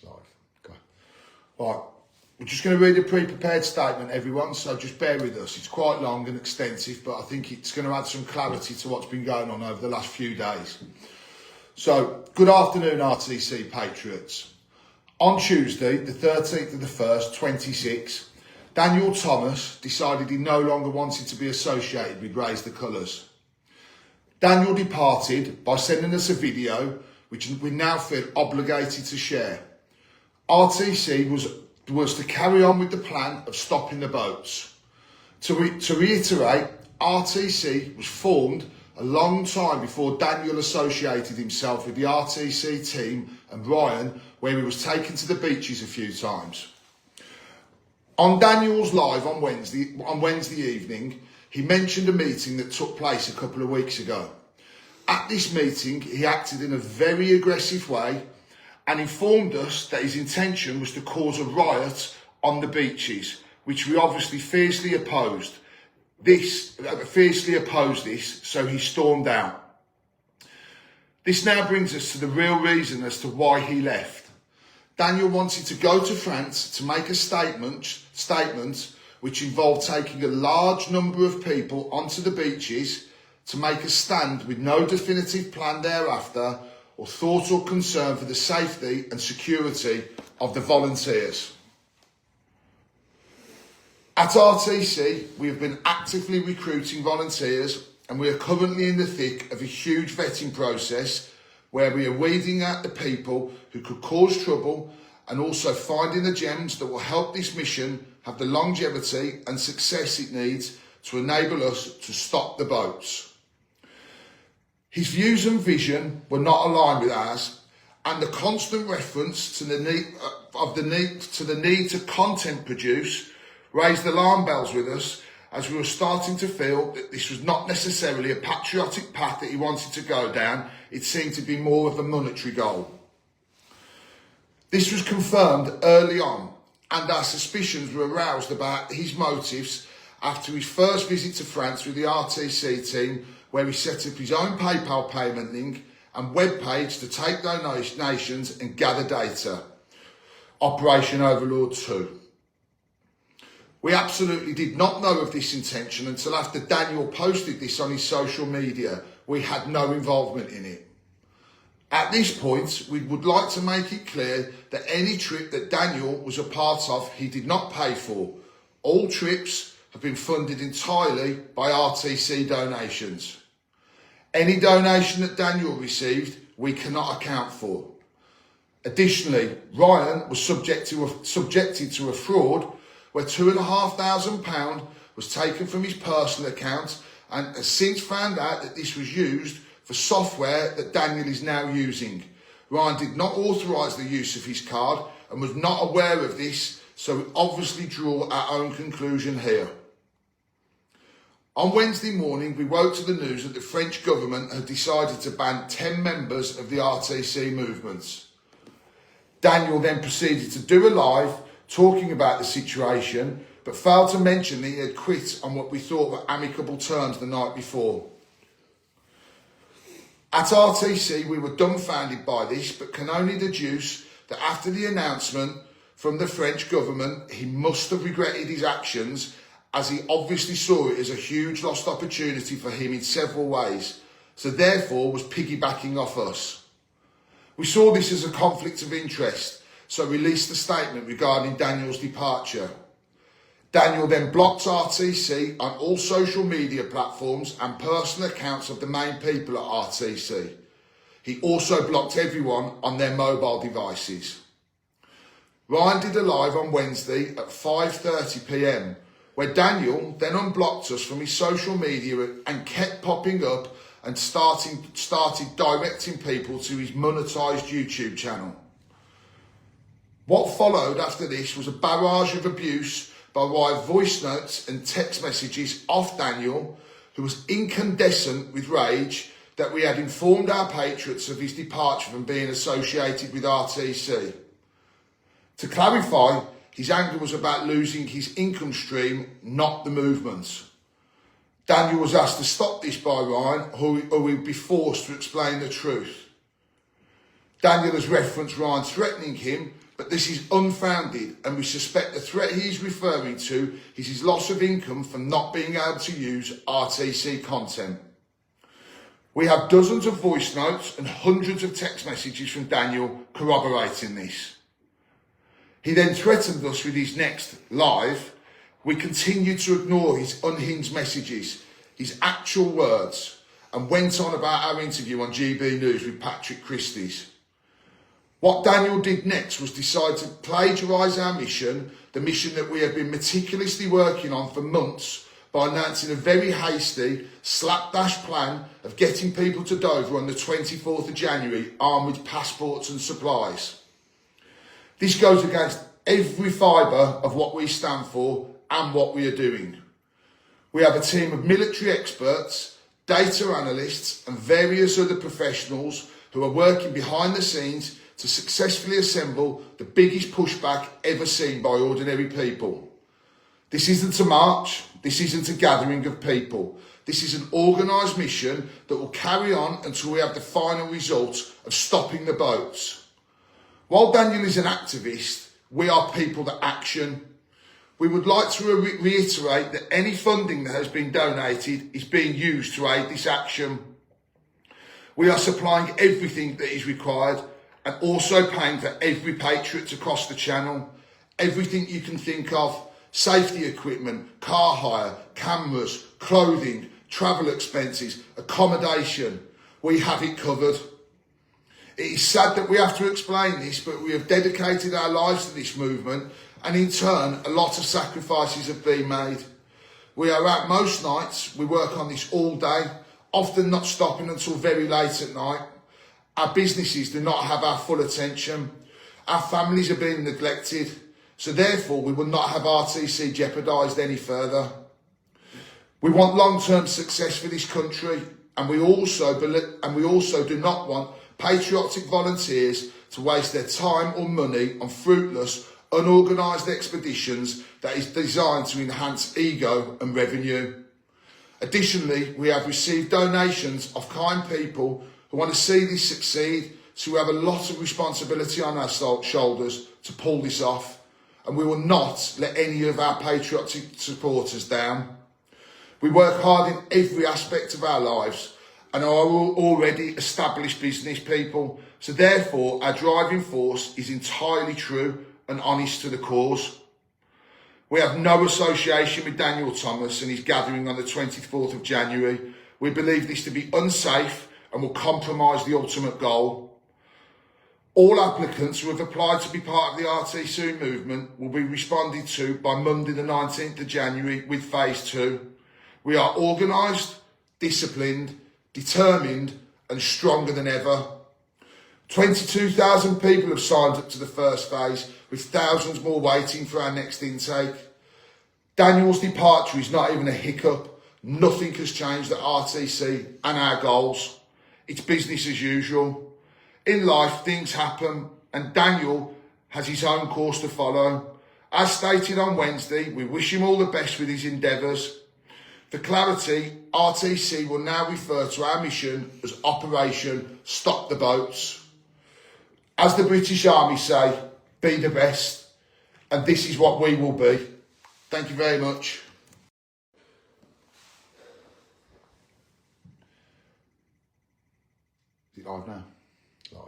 Live. Okay. Right. We're just going to read a pre-prepared statement, everyone, so just bear with us. It's quite long and extensive, but I think it's going to add some clarity to what's been going on over the last few days. So, good afternoon, RTC Patriots. On Tuesday, the 13th of the 1st, 26, Daniel Thomas decided he no longer wanted to be associated with Raise the Colours. Daniel departed by sending us a video, which we now feel obligated to share. RTC was to carry on with the plan of stopping the boats. To reiterate, RTC was formed a long time before Daniel associated himself with the RTC team and Ryan, where he was taken to the beaches a few times. On Daniel's live on Wednesday evening, he mentioned a meeting that took place a couple of weeks ago. At this meeting, he acted in a very aggressive way and informed us that his intention was to cause a riot on the beaches, which we obviously fiercely opposed this, so he stormed out. This now brings us to the real reason as to why he left. Daniel wanted to go to France to make a statement which involved taking a large number of people onto the beaches to make a stand with no definitive plan thereafter or thought or concern for the safety and security of the volunteers. At RTC, we have been actively recruiting volunteers and we are currently in the thick of a huge vetting process where we are weeding out the people who could cause trouble and also finding the gems that will help this mission have the longevity and success it needs to enable us to stop the boats. His views and vision were not aligned with ours, and the constant reference to the need to content produce raised alarm bells with us as we were starting to feel that this was not necessarily a patriotic path that he wanted to go down. It seemed to be more of a monetary goal. This was confirmed early on, and our suspicions were aroused about his motives after his first visit to France with the RTC team, where he set up his own PayPal payment link and webpage to take donations and gather data. Operation Overlord 2. We absolutely did not know of this intention until after Daniel posted this on his social media. We had no involvement in it. At this point, we would like to make it clear that any trip that Daniel was a part of, he did not pay for. All trips have been funded entirely by RTC donations. Any donation that Daniel received, we cannot account for. Additionally, Ryan was subjected to a fraud where £2,500 was taken from his personal account and has since found out that this was used for software that Daniel is now using. Ryan did not authorise the use of his card and was not aware of this, so we obviously draw our own conclusion here. On Wednesday morning, we woke to the news that the French government had decided to ban 10 members of the RTC movements. Daniel then proceeded to do a live talking about the situation, but failed to mention that he had quit on what we thought were amicable terms the night before. At RTC, we were dumbfounded by this, but can only deduce that after the announcement from the French government, he must have regretted his actions, as he obviously saw it as a huge lost opportunity for him in several ways, so therefore was piggybacking off us. We saw this as a conflict of interest, so released a statement regarding Daniel's departure. Daniel then blocked RTC on all social media platforms and personal accounts of the main people at RTC. He also blocked everyone on their mobile devices. Ryan did a live on Wednesday at 5:30 p.m, where Daniel then unblocked us from his social media and kept popping up and started directing people to his monetised YouTube channel. What followed after this was a barrage of abuse by way of voice notes and text messages off Daniel, who was incandescent with rage that we had informed our patriots of his departure from being associated with RTC. To clarify, his anger was about losing his income stream, not the movement. Daniel was asked to stop this by Ryan, who would be forced to explain the truth. Daniel has referenced Ryan threatening him, but this is unfounded, and we suspect the threat he is referring to is his loss of income from not being able to use RTC content. We have dozens of voice notes and hundreds of text messages from Daniel corroborating this. He then threatened us with his next live. We continued to ignore his unhinged messages, his actual words, and went on about our interview on GB News with Patrick Christie's. What Daniel did next was decide to plagiarise our mission, the mission that we have been meticulously working on for months, by announcing a very hasty, slapdash plan of getting people to Dover on the 24th of January armed with passports and supplies. This goes against every fibre of what we stand for and what we are doing. We have a team of military experts, data analysts and various other professionals who are working behind the scenes to successfully assemble the biggest pushback ever seen by ordinary people. This isn't a march, this isn't a gathering of people. This is an organised mission that will carry on until we have the final result of stopping the boats. While Daniel is an activist, we are people that action. We would like to reiterate that any funding that has been donated is being used to aid this action. We are supplying everything that is required and also paying for every patriot across the channel. Everything you can think of: safety equipment, car hire, cameras, clothing, travel expenses, accommodation. We have it covered. It is sad that we have to explain this, but we have dedicated our lives to this movement, and in turn, a lot of sacrifices have been made. We are out most nights, we work on this all day, often not stopping until very late at night. Our businesses do not have our full attention. Our families are being neglected, so therefore we will not have RTC jeopardised any further. We want long-term success for this country, and we also do not want patriotic volunteers to waste their time or money on fruitless, unorganised expeditions that is designed to enhance ego and revenue. Additionally, we have received donations of kind people who want to see this succeed, so we have a lot of responsibility on our shoulders to pull this off, and we will not let any of our patriotic supporters down. We work hard in every aspect of our lives and are already established business people, so therefore our driving force is entirely true and honest to the cause. We have no association with Daniel Thomas and his gathering on the 24th of January. We believe this to be unsafe and will compromise the ultimate goal. All applicants who have applied to be part of the RTC movement will be responded to by Monday the 19th of January with phase 2. We are organised, disciplined, determined and stronger than ever. 22,000 people have signed up to the first phase, with thousands more waiting for our next intake. Daniel's departure is not even a hiccup. Nothing has changed at RTC and our goals. It's business as usual. In life, things happen, and Daniel has his own course to follow. As stated on Wednesday, we wish him all the best with his endeavours. For clarity, RTC will now refer to our mission as Operation Stop the Boats. As the British Army say, be the best, and this is what we will be. Thank you very much. Is it live now? Live.